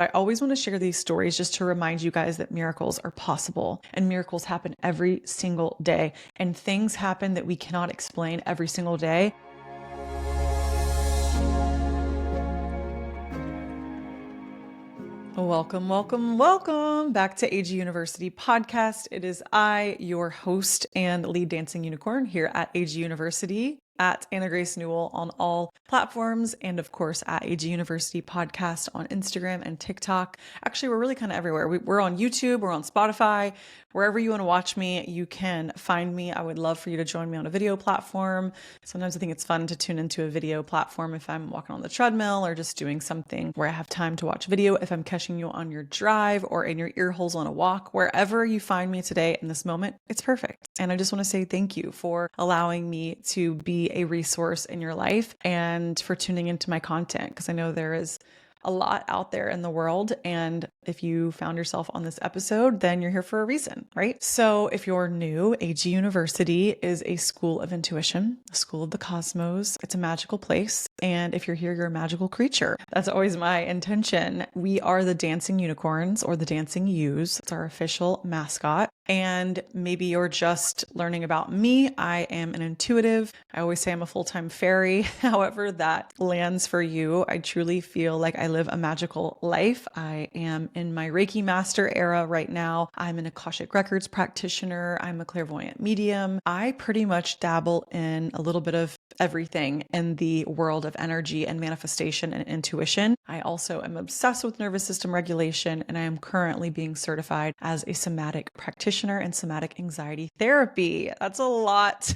I always want to share these stories just to remind you guys that miracles are possible and miracles happen every single day, and things happen that we cannot explain every single day. Welcome back to AG University Podcast. It is I, your host and lead dancing unicorn here at AG University, at Anna Grace Newell on all platforms, and of course at AG University Podcast on Instagram and TikTok. Actually, we're really kind of everywhere. We're on YouTube, we're on Spotify, wherever you want to watch me, you can find me. I would love for you to join me on a video platform. Sometimes I think it's fun to tune into a video platform if I'm walking on the treadmill or just doing something where I have time to watch video. If I'm catching you on your drive or in your ear holes on a walk, wherever you find me today in this moment, it's perfect. And I just want to say thank you for allowing me to be a resource in your life and for tuning into my content, because I know there is a lot out there in the world. And if you found yourself on this episode, then you're here for a reason, right? So if you're new, AG University is a school of intuition, a school of the cosmos. It's a magical place. And if you're here, you're a magical creature. That's always my intention. We are the dancing unicorns, or the dancing ewes. It's our official mascot. And maybe you're just learning about me. I am an intuitive. I always say I'm a full-time fairy. However that lands for you, I truly feel like I live a magical life. I am in my Reiki master era right now. I'm an Akashic Records practitioner. I'm a clairvoyant medium. I pretty much dabble in a little bit of everything in the world of energy and manifestation and intuition. I also am obsessed with nervous system regulation, and I am currently being certified as a somatic practitioner in somatic anxiety therapy. That's a lot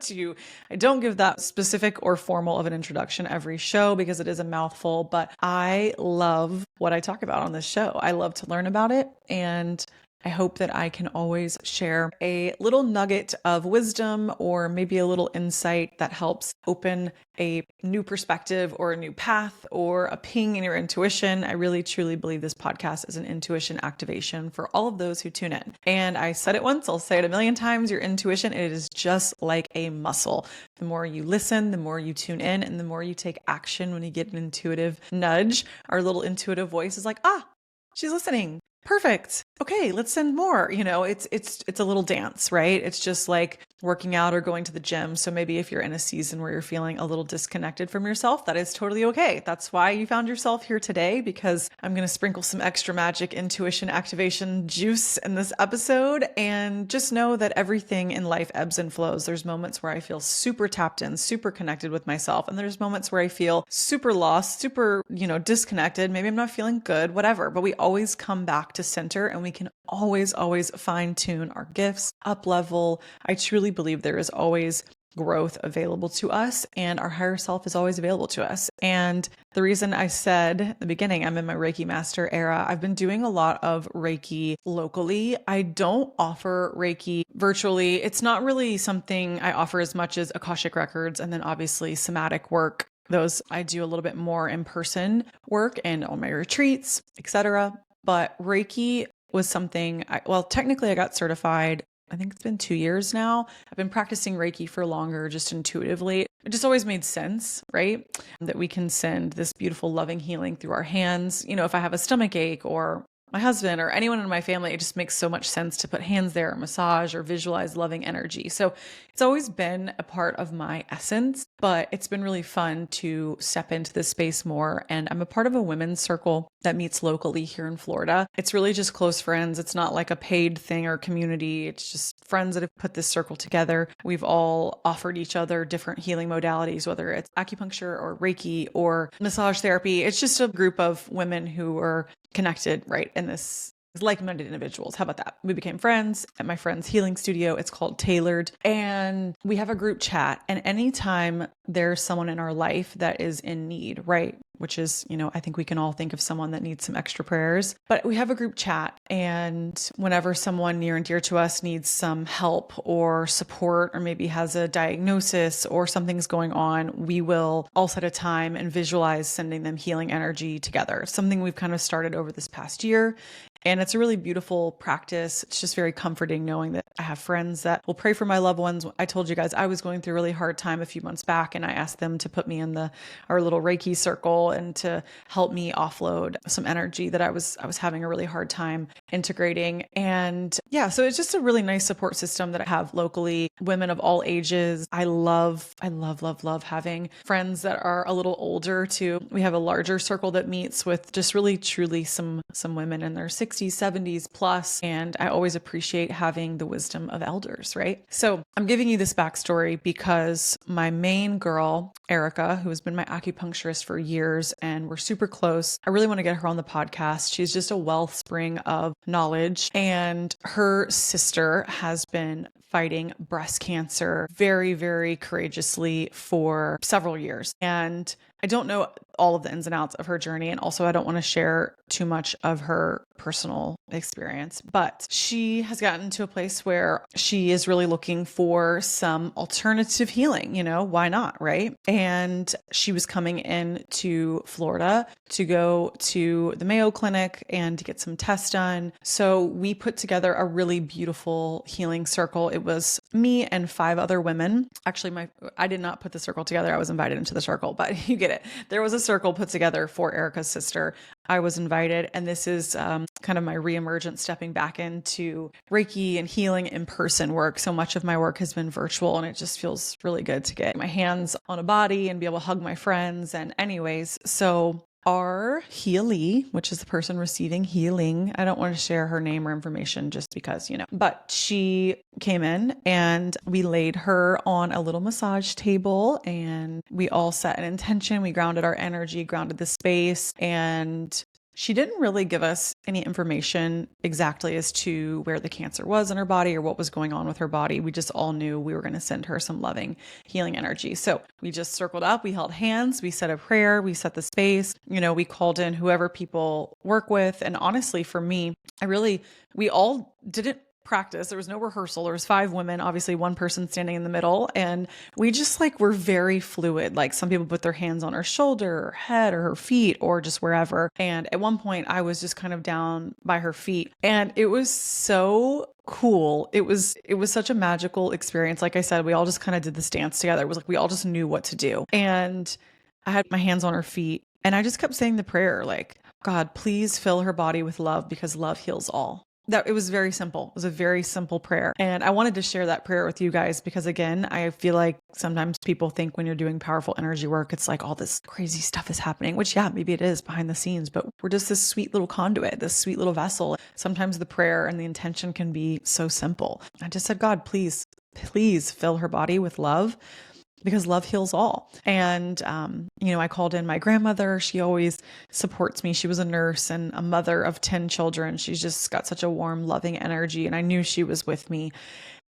to, I don't give that specific or formal of an introduction every show because it is a mouthful, but I love what I talk about on this show. I love to learn about it, and I hope that I can always share a little nugget of wisdom or maybe a little insight that helps open a new perspective or a new path or a ping in your intuition. I really truly believe this podcast is an intuition activation for all of those who tune in. And I said it once, I'll say it a million times, your intuition, it is just like a muscle. The more you listen, the more you tune in, and the more you take action when you get an intuitive nudge. Our little intuitive voice is like, she's listening. Perfect. Okay, let's send more. You know, it's a little dance, right? It's just like working out or going to the gym. So maybe if you're in a season where you're feeling a little disconnected from yourself, that is totally okay. That's why you found yourself here today, because I'm going to sprinkle some extra magic intuition activation juice in this episode. And just know that everything in life ebbs and flows. There's moments where I feel super tapped in, super connected with myself. And there's moments where I feel super lost, super, disconnected. Maybe I'm not feeling good, whatever. But we always come back to center, and we can always fine tune our gifts, up level. I truly believe there is always growth available to us, and our higher self is always available to us. And the reason I said at the beginning, I'm in my Reiki master era, I've been doing a lot of Reiki locally. I don't offer Reiki virtually. It's not really something I offer as much as Akashic Records, and then obviously somatic work. Those I do a little bit more in-person work and on my retreats, etc. But Reiki was something, technically I got certified, I think it's been 2 years now. I've been practicing Reiki for longer, just intuitively. It just always made sense, right? That we can send this beautiful loving healing through our hands. If I have a stomach ache, or my husband or anyone in my family, it just makes so much sense to put hands there, or massage, or visualize loving energy. So it's always been a part of my essence, but it's been really fun to step into this space more. And I'm a part of a women's circle that meets locally here in Florida. It's really just close friends. It's not like a paid thing or community. It's just friends that have put this circle together. We've all offered each other different healing modalities, whether it's acupuncture or Reiki or massage therapy. It's just a group of women who are connected, right, in this like-minded individuals. How about that? We became friends at my friend's healing studio. It's called Tailored. And we have a group chat. And anytime there's someone in our life that is in need, right? Which is, I think we can all think of someone that needs some extra prayers, but we have a group chat. And whenever someone near and dear to us needs some help or support, or maybe has a diagnosis or something's going on, we will all set a time and visualize sending them healing energy together. Something we've kind of started over this past year. And it's a really beautiful practice. It's just very comforting knowing that I have friends that will pray for my loved ones. I told you guys I was going through a really hard time a few months back, and I asked them to put me in our little Reiki circle and to help me offload some energy that I was having a really hard time integrating. And yeah, so it's just a really nice support system that I have locally, women of all ages. I love having friends that are a little older too. We have a larger circle that meets with just really truly some women in their 60s, 70s plus, and I always appreciate having the wisdom of elders, right? So I'm giving you this backstory because my main girl, Erica, who has been my acupuncturist for years and we're super close, I really want to get her on the podcast. She's just a wellspring of knowledge, and her sister has been fighting breast cancer very, very courageously for several years. And I don't know all of the ins and outs of her journey. And also, I don't want to share too much of her personal experience, but she has gotten to a place where she is really looking for some alternative healing. Why not? Right. And she was coming in to Florida to go to the Mayo Clinic and to get some tests done. So we put together a really beautiful healing circle. It was me and 5 other women. Actually, I did not put the circle together. I was invited into the circle, but you get it. There was a circle put together for Erica's sister. I was invited, and this is kind of my reemergence, stepping back into Reiki and healing in person work. So much of my work has been virtual, and it just feels really good to get my hands on a body and be able to hug my friends. And anyways, so our healie, which is the person receiving healing, I don't want to share her name or information just because, but she came in and we laid her on a little massage table and we all set an intention. We grounded our energy, grounded the space, and she didn't really give us any information exactly as to where the cancer was in her body or what was going on with her body. We just all knew we were going to send her some loving, healing energy. So we just circled up, we held hands, we said a prayer, we set the space, we called in whoever people work with. And honestly, for me, we all didn't practice. There was no rehearsal. There was 5 women, obviously 1 person standing in the middle. And we just were very fluid. Like some people put their hands on her shoulder or head or her feet or just wherever. And at one point I was just kind of down by her feet, and it was so cool. It was such a magical experience. Like I said, we all just kind of did this dance together. It was like, we all just knew what to do. And I had my hands on her feet and I just kept saying the prayer, like, God, please fill her body with love because love heals all. It was very simple. It was a very simple prayer. And I wanted to share that prayer with you guys because, again, I feel like sometimes people think when you're doing powerful energy work, it's like all this crazy stuff is happening, which, yeah, maybe it is behind the scenes, but we're just this sweet little conduit, this sweet little vessel. Sometimes the prayer and the intention can be so simple. I just said, God, please fill her body with love, because love heals all. And, I called in my grandmother. She always supports me. She was a nurse and a mother of 10 children. She's just got such a warm, loving energy. And I knew she was with me.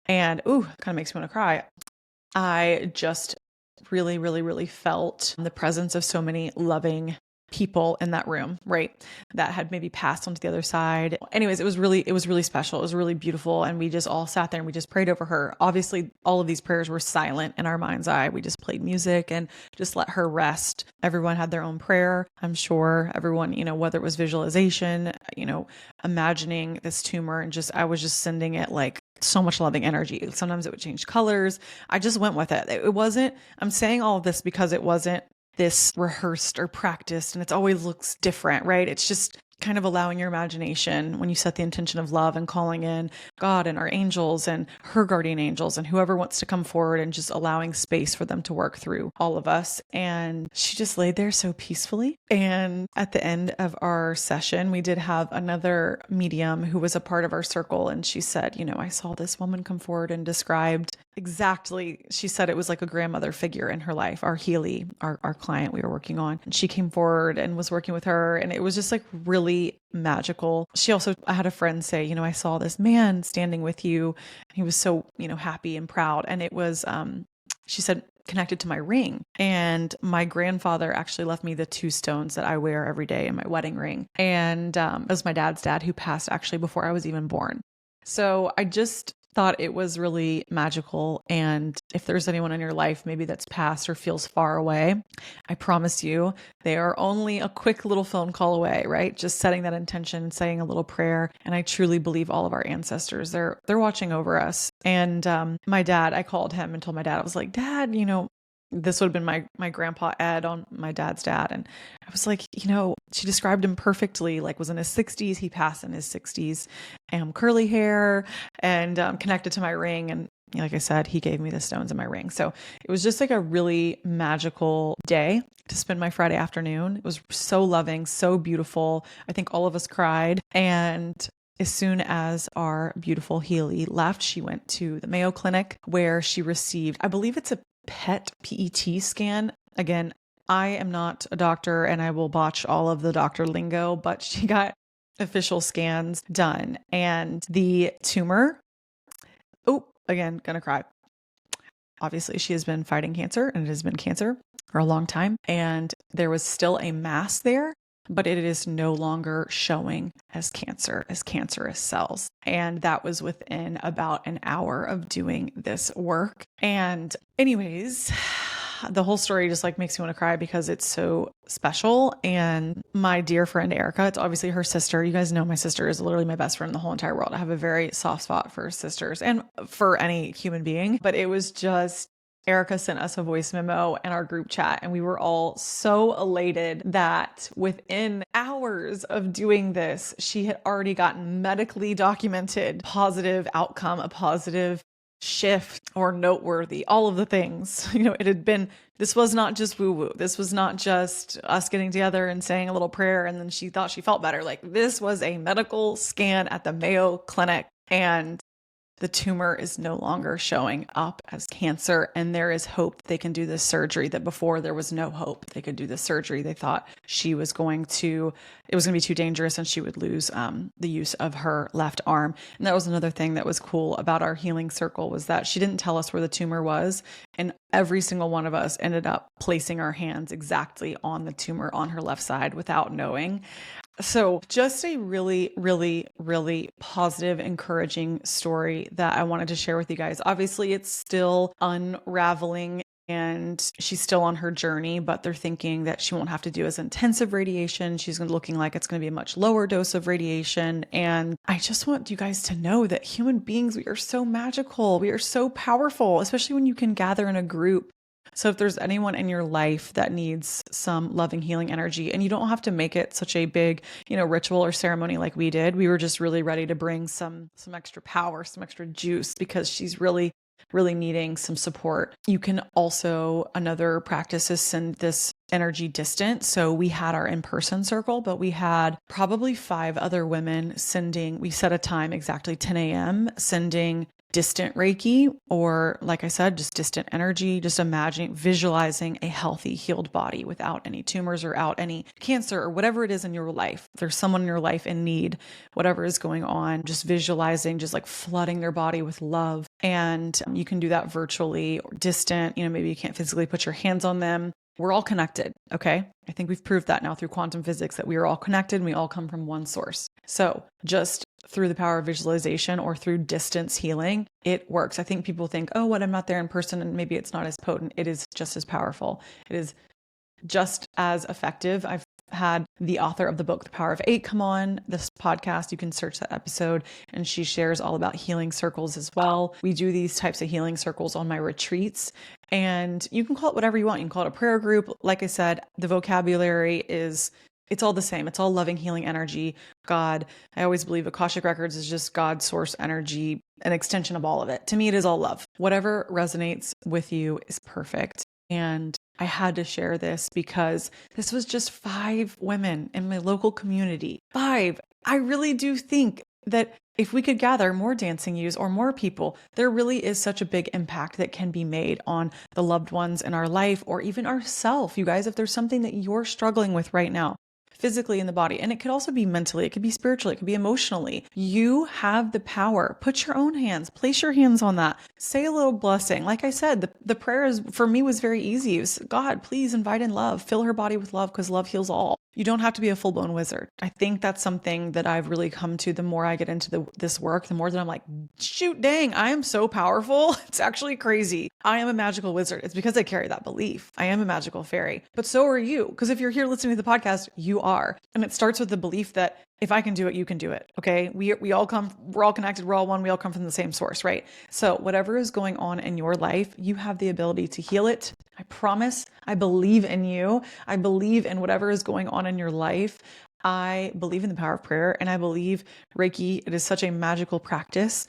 And, kind of makes me want to cry. I just really, really, really felt the presence of so many loving people in that room, right? That had maybe passed onto the other side. Anyways, it was really special. It was really beautiful. And we just all sat there and we just prayed over her. Obviously, all of these prayers were silent in our mind's eye. We just played music and just let her rest. Everyone had their own prayer. I'm sure everyone, whether it was visualization, imagining this tumor, and I was just sending it like so much loving energy. Sometimes it would change colors. I just went with it. I'm saying all of this because it wasn't this rehearsed or practiced, and it always looks different, right? It's just kind of allowing your imagination when you set the intention of love and calling in God and our angels and her guardian angels and whoever wants to come forward, and just allowing space for them to work through all of us. And she just laid there so peacefully. And at the end of our session, we did have another medium who was a part of our circle. And she said, I saw this woman come forward and described exactly, she said it was like a grandmother figure in her life, our healie, our client we were working on. And she came forward and was working with her. And it was just like really magical. I had a friend say, I saw this man standing with you. He was so, happy and proud. And it was, she said, connected to my ring. And my grandfather actually left me the 2 stones that I wear every day in my wedding ring. And it was my dad's dad who passed actually before I was even born. So I just thought it was really magical. And if there's anyone in your life, maybe that's passed or feels far away, I promise you, they are only a quick little phone call away, right? Just setting that intention, saying a little prayer. And I truly believe all of our ancestors, they're watching over us. And my dad, I called him and told my dad, I was like, Dad, this would have been my grandpa Ed on my dad's dad. And I was like, she described him perfectly, like was in his 60s. He passed in his 60s, curly hair and connected to my ring. And like I said, he gave me the stones in my ring. So it was just like a really magical day to spend my Friday afternoon. It was so loving, so beautiful. I think all of us cried. And as soon as our beautiful Healy left, she went to the Mayo Clinic where she received, I believe it's a PET scan. Again, I am not a doctor and I will botch all of the doctor lingo, but she got official scans done. And the tumor, again, gonna cry. Obviously, she has been fighting cancer and it has been cancer for a long time. And there was still a mass there, but it is no longer showing as cancer, as cancerous cells. And that was within about an hour of doing this work. And anyways, the whole story just like makes me want to cry because it's so special. And my dear friend Erica, it's obviously her sister. You guys know my sister is literally my best friend in the whole entire world. I have a very soft spot for sisters and for any human being, but it was just Erica sent us a voice memo in our group chat, and we were all so elated that within hours of doing this, she had already gotten medically documented positive outcome, a positive shift or noteworthy, all of the things. It had been, this was not just woo-woo. This was not just us getting together and saying a little prayer and then she thought she felt better. Like this was a medical scan at the Mayo Clinic, and the tumor is no longer showing up as cancer. And there is hope that they can do this surgery, that before there was no hope they could do this surgery. They thought it was going to be too dangerous and she would lose the use of her left arm. And that was another thing that was cool about our healing circle, was that she didn't tell us where the tumor was. And every single one of us ended up placing our hands exactly on the tumor on her left side without knowing. So just a really, really, really positive, encouraging story that I wanted to share with you guys. Obviously, it's still unraveling and she's still on her journey, but they're thinking that she won't have to do as intensive radiation. She's looking like it's going to be a much lower dose of radiation. And I just want you guys to know that human beings, we are so magical. We are so powerful, especially when you can gather in a group. So if there's anyone in your life that needs some loving, healing energy, and you don't have to make it such a big, ritual or ceremony like we did, we were just really ready to bring some extra power, some extra juice, because she's really, really needing some support. You can also, another practice is send this energy distant. So we had our in-person circle, but we had probably 5 other women we set a time exactly 10 a.m. sending distant Reiki, or like I said, just distant energy, just visualizing a healthy, healed body without any tumors or out any cancer or whatever it is in your life. If there's someone in your life in need, whatever is going on, just visualizing, just like flooding their body with love. And you can do that virtually or distant, maybe you can't physically put your hands on them. We're all connected, okay? I think we've proved that now through quantum physics, that we are all connected and we all come from one source. So just through the power of visualization or through distance healing, it works. I think people think, oh, what, I'm not there in person and maybe it's not as potent. It is just as powerful. It is just as effective. I've had the author of the book, The Power of 8, come on this podcast. You can search that episode and she shares all about healing circles as well. We do these types of healing circles on my retreats, and you can call it whatever you want. You can call it a prayer group. Like I said, the vocabulary it's all the same. It's all loving, healing energy. God, I always believe Akashic Records is just God's source energy, an extension of all of it. To me, it is all love. Whatever resonates with you is perfect. And I had to share this because this was just 5 women in my local community. 5. I really do think that if we could gather more dancing yous or more people, there really is such a big impact that can be made on the loved ones in our life or even ourselves. You guys, if there's something that you're struggling with right now, physically in the body, and it could also be mentally, it could be spiritually, it could be emotionally. You have the power. Put your own hands, place your hands on that. Say a little blessing. Like I said, the prayer for me was very easy. It was, God, please invite in love, fill her body with love because love heals all. You don't have to be a full-blown wizard. I think that's something that I've really come to the more I get into this work, the more that I'm like, shoot, dang, I am so powerful. It's actually crazy. I am a magical wizard. It's because I carry that belief. I am a magical fairy, but so are you. Because if you're here listening to the podcast, you are. And it starts with the belief that if I can do it, you can do it. Okay. We're all connected. We're all one. We all come from the same source, right? So whatever is going on in your life, you have the ability to heal it. I promise. I believe in you. I believe in whatever is going on in your life. I believe in the power of prayer, and I believe Reiki, it is such a magical practice,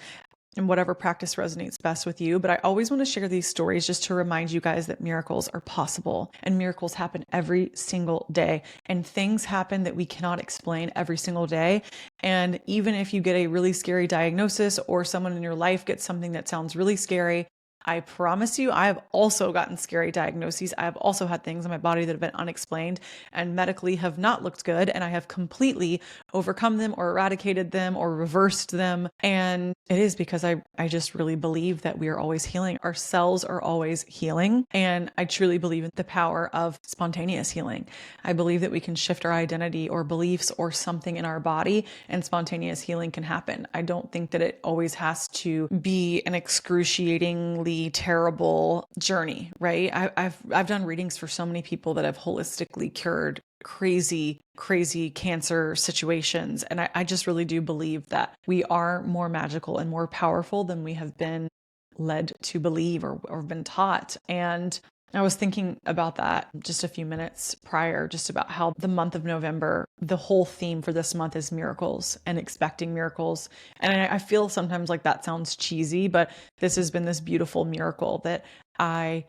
and whatever practice resonates best with you. But I always want to share these stories just to remind you guys that miracles are possible, and miracles happen every single day, and things happen that we cannot explain every single day. And even if you get a really scary diagnosis, or someone in your life gets something that sounds really scary, I promise you, I have also gotten scary diagnoses. I have also had things in my body that have been unexplained and medically have not looked good. And I have completely overcome them or eradicated them or reversed them. And it is because I just really believe that we are always healing. Our cells are always healing. And I truly believe in the power of spontaneous healing. I believe that we can shift our identity or beliefs or something in our body, and spontaneous healing can happen. I don't think that it always has to be an excruciatingly terrible journey, right? I've done readings for so many people that have holistically cured crazy cancer situations. And I just really do believe that we are more magical and more powerful than we have been led to believe or been taught. And I was thinking about that just a few minutes prior, just about how the month of November, the whole theme for this month is miracles and expecting miracles. And I feel sometimes like that sounds cheesy, but this has been this beautiful miracle that I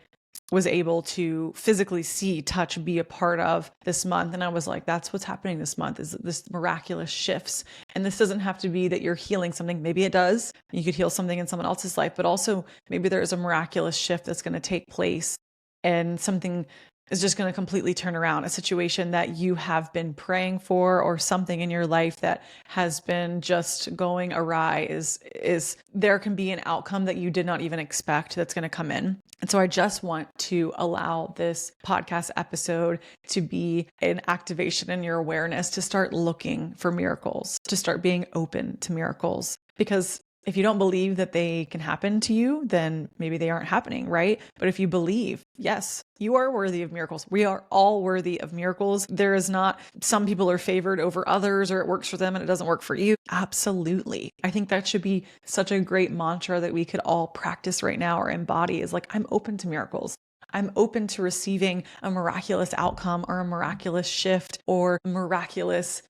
was able to physically see, touch, be a part of this month. And I was like, that's what's happening this month, is this miraculous shifts. And this doesn't have to be that you're healing something. Maybe it does. You could heal something in someone else's life, but also maybe there is a miraculous shift that's going to take place, and something is just going to completely turn around. A situation that you have been praying for, or something in your life that has been just going awry, is there can be an outcome that you did not even expect that's going to come in. And so I just want to allow this podcast episode to be an activation in your awareness to start looking for miracles, to start being open to miracles. Because if you don't believe that they can happen to you, then maybe they aren't happening, right? But if you believe, yes, you are worthy of miracles. We are all worthy of miracles. There is not some people are favored over others, or it works for them and it doesn't work for you. Absolutely. I think that should be such a great mantra that we could all practice right now or embody, is like, I'm open to miracles. I'm open to receiving a miraculous outcome, or a miraculous shift, or miraculous,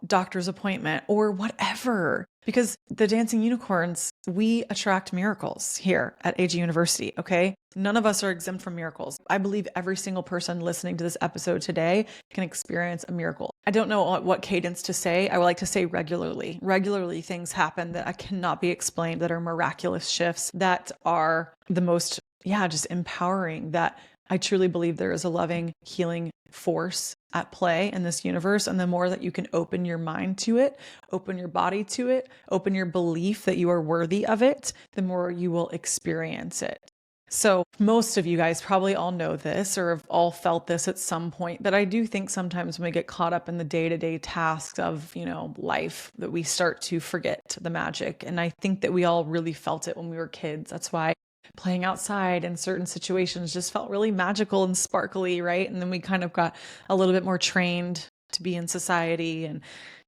doctor's appointment, or whatever. Because the Dancing Unicorns, we attract miracles here at AG University, okay? None of us are exempt from miracles. I believe every single person listening to this episode today can experience a miracle. I don't know what cadence to say. I would like to say regularly. Regularly things happen that cannot be explained, that are miraculous shifts, that are the most, just empowering, that I truly believe there is a loving, healing force at play in this universe. And the more that you can open your mind to it, open your body to it, open your belief that you are worthy of it, the more you will experience it. So most of you guys probably all know this, or have all felt this at some point, that I do think sometimes when we get caught up in the day-to-day tasks of, life, that we start to forget the magic. And I think that we all really felt it when we were kids. That's why playing outside in certain situations just felt really magical and sparkly, right? And then we kind of got a little bit more trained to be in society and,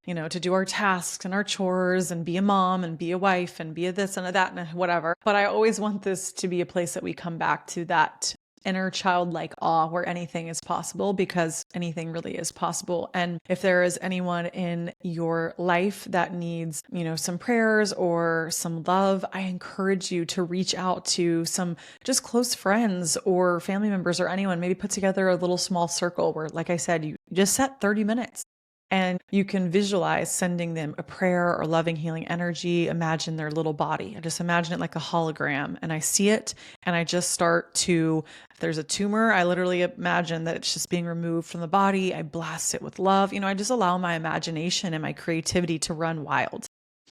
to do our tasks and our chores and be a mom and be a wife and be a this and a that and whatever. But I always want this to be a place that we come back to, that inner childlike awe where anything is possible, because anything really is possible. And if there is anyone in your life that needs, some prayers or some love, I encourage you to reach out to some just close friends or family members or anyone. Maybe put together a little small circle where, like I said, you just set 30 minutes. And you can visualize sending them a prayer or loving, healing energy. Imagine their little body. I just imagine it like a hologram, and I see it, and I just start to, if there's a tumor, I literally imagine that it's just being removed from the body. I blast it with love. I just allow my imagination and my creativity to run wild.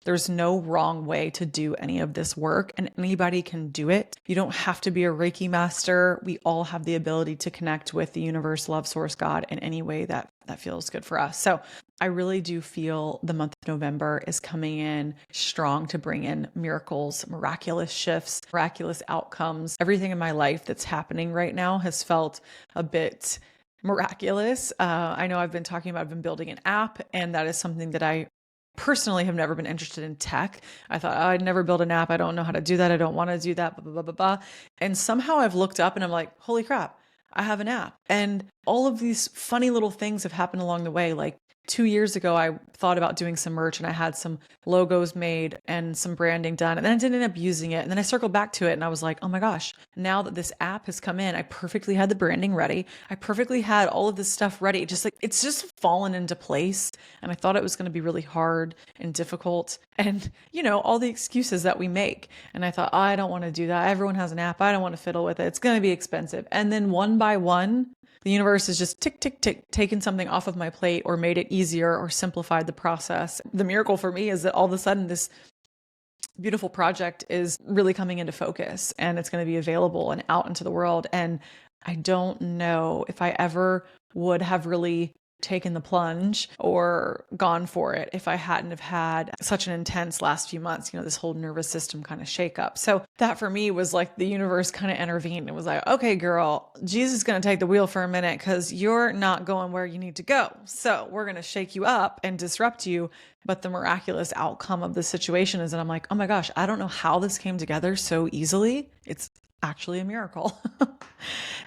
There's no wrong way to do any of this work, and anybody can do it. You don't have to be a Reiki master. We all have the ability to connect with the universe, love, source, God in any way that feels good for us. So I really do feel the month of November is coming in strong to bring in miracles, miraculous shifts, miraculous outcomes. Everything in my life that's happening right now has felt a bit miraculous. I know I've been building an app, and that is something that I personally have never been interested in tech. I thought, oh, I'd never build an app. I don't know how to do that. I don't want to do that, blah, blah, blah, blah, blah. And somehow I've looked up and I'm like, holy crap, I have an app. And all of these funny little things have happened along the way. Like 2 years ago, I thought about doing some merch and I had some logos made and some branding done. And then I didn't end up using it. And then I circled back to it and I was like, oh my gosh, now that this app has come in, I perfectly had the branding ready. I perfectly had all of this stuff ready. It's just fallen into place. And I thought it was going to be really hard and difficult and, all the excuses that we make. And I thought, oh, I don't want to do that. Everyone has an app. I don't want to fiddle with it. It's going to be expensive. And then one by one, the universe is just tick, tick, tick, taken something off of my plate or made it easier or simplified the process. The miracle for me is that all of a sudden this beautiful project is really coming into focus and it's going to be available and out into the world. And I don't know if I ever would have really taken the plunge or gone for it if I hadn't have had such an intense last few months, this whole nervous system kind of shakeup. So that for me was like the universe kind of intervened and was like, okay, girl, Jesus is going to take the wheel for a minute because you're not going where you need to go. So we're going to shake you up and disrupt you. But the miraculous outcome of the situation is that I'm like, oh my gosh, I don't know how this came together so easily. It's actually a miracle.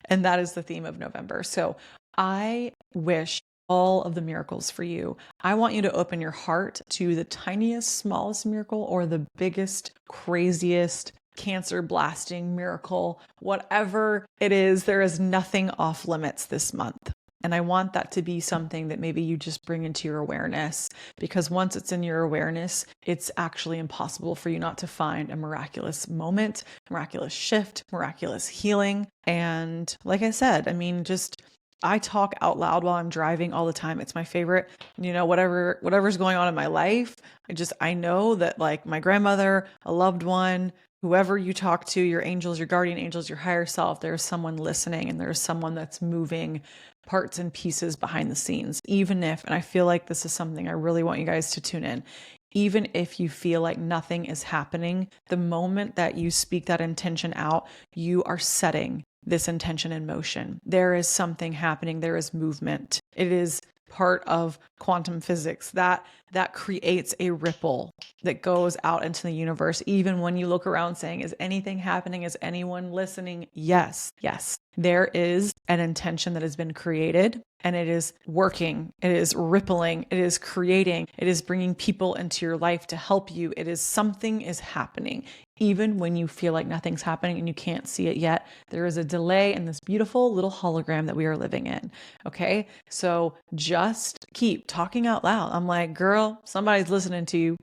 And that is the theme of November. So I wish all of the miracles for you. I want you to open your heart to the tiniest, smallest miracle or the biggest, craziest, cancer blasting miracle. Whatever it is, there is nothing off limits this month. And I want that to be something that maybe you just bring into your awareness, because once it's in your awareness, it's actually impossible for you not to find a miraculous moment, miraculous shift, miraculous healing. And like I said, I talk out loud while I'm driving all the time. It's my favorite, whatever's going on in my life. I know that like my grandmother, a loved one, whoever you talk to, your angels, your guardian angels, your higher self, there's someone listening and there's someone that's moving parts and pieces behind the scenes. And I feel like this is something I really want you guys to tune in. Even if you feel like nothing is happening, the moment that you speak that intention out, you are setting this intention in motion. There is something happening. There is movement. It is part of quantum physics that creates a ripple that goes out into the universe. Even when you look around saying, is anything happening? Is anyone listening? Yes. There is an intention that has been created and it is working. It is rippling. It is creating. It is bringing people into your life to help you. Something is happening. Even when you feel like nothing's happening and you can't see it yet, there is a delay in this beautiful little hologram that we are living in. Okay. So just keep talking out loud. I'm like, girl, somebody's listening to you.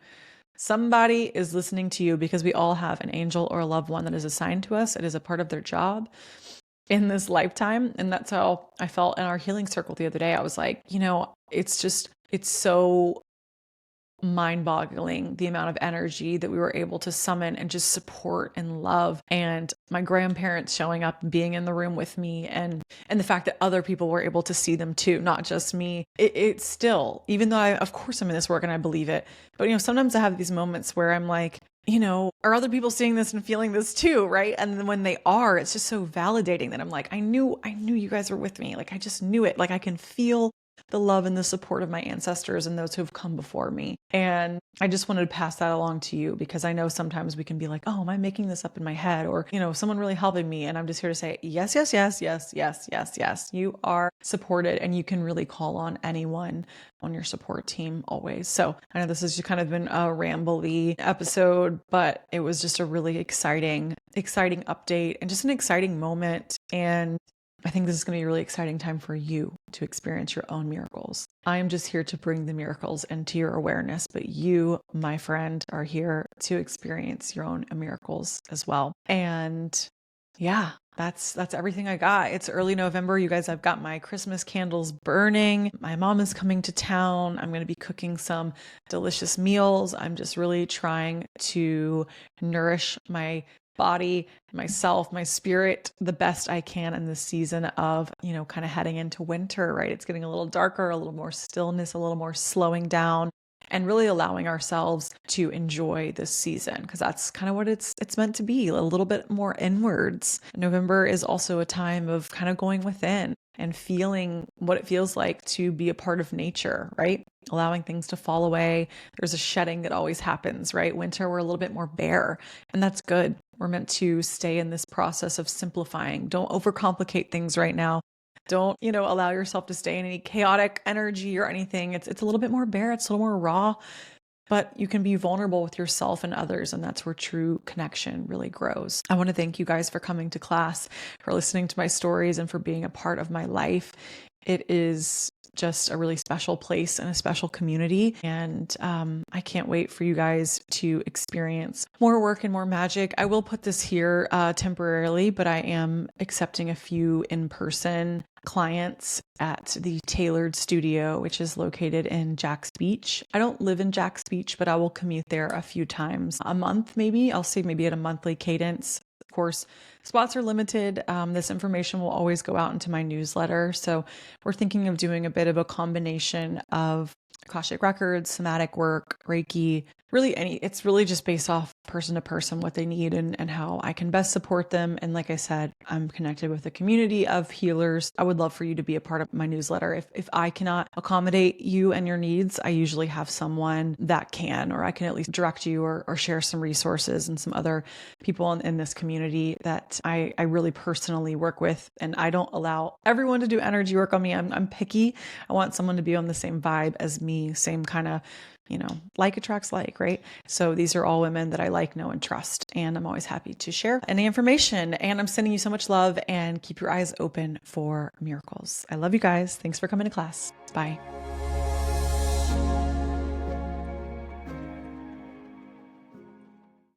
Somebody is listening to you, because we all have an angel or a loved one that is assigned to us. It is a part of their job in this lifetime. And that's how I felt in our healing circle the other day. I was like, it's so mind-boggling the amount of energy that we were able to summon and just support and love, and my grandparents showing up and being in the room with me, and the fact that other people were able to see them too, not just me. It's still, even though of course I'm in this work and I believe it, but sometimes I have these moments where I'm like, are other people seeing this and feeling this too, right? And then when they are, it's just so validating that I'm like, I knew you guys were with me. Like I just knew it. Like I can feel the love and the support of my ancestors and those who've come before me. And I just wanted to pass that along to you, because I know sometimes we can be like, oh, am I making this up in my head? Or, someone really helping me. And I'm just here to say, yes, yes, yes, yes, yes, yes, yes. You are supported, and you can really call on anyone on your support team always. So I know this has just kind of been a rambly episode, but it was just a really exciting update and just an exciting moment. And I think this is going to be a really exciting time for you to experience your own miracles. I am just here to bring the miracles into your awareness, but you, my friend, are here to experience your own miracles as well. And yeah, that's everything I got. It's early November. You guys, I've got my Christmas candles burning. My mom is coming to town. I'm going to be cooking some delicious meals. I'm just really trying to nourish my body, myself, my spirit the best I can in this season of, kind of heading into winter, right? It's getting a little darker, a little more stillness, a little more slowing down, and really allowing ourselves to enjoy this season, because that's kind of what it's meant to be, a little bit more inwards. November is also a time of kind of going within and feeling what it feels like to be a part of nature, right? Allowing things to fall away. There's a shedding that always happens, right? Winter, we're a little bit more bare, and that's good. We're meant to stay in this process of simplifying. Don't overcomplicate things right now. Don't, allow yourself to stay in any chaotic energy or anything. It's a little bit more bare, it's a little more raw, but you can be vulnerable with yourself and others. And that's where true connection really grows. I want to thank you guys for coming to class, for listening to my stories, and for being a part of my life. It is just a really special place and a special community. And I can't wait for you guys to experience more work and more magic. I will put this here temporarily, but I am accepting a few in-person clients at the Tailored Studio, which is located in Jax Beach. I don't live in Jax Beach, but I will commute there a few times a month, maybe. I'll say maybe at a monthly cadence. Of course, spots are limited. This information will always go out into my newsletter. So we're thinking of doing a bit of a combination of Akashic Records, somatic work, Reiki, it's really just based off person to person, what they need and how I can best support them. And like I said, I'm connected with a community of healers. I would love for you to be a part of my newsletter. If I cannot accommodate you and your needs, I usually have someone that can, or I can at least direct you or share some resources and some other people in this community that I really personally work with. And I don't allow everyone to do energy work on me. I'm picky. I want someone to be on the same vibe as me, same kind of, like attracts like, right? So these are all women that I like, know, and trust. And I'm always happy to share any information. And I'm sending you so much love, and keep your eyes open for miracles. I love you guys. Thanks for coming to class. Bye.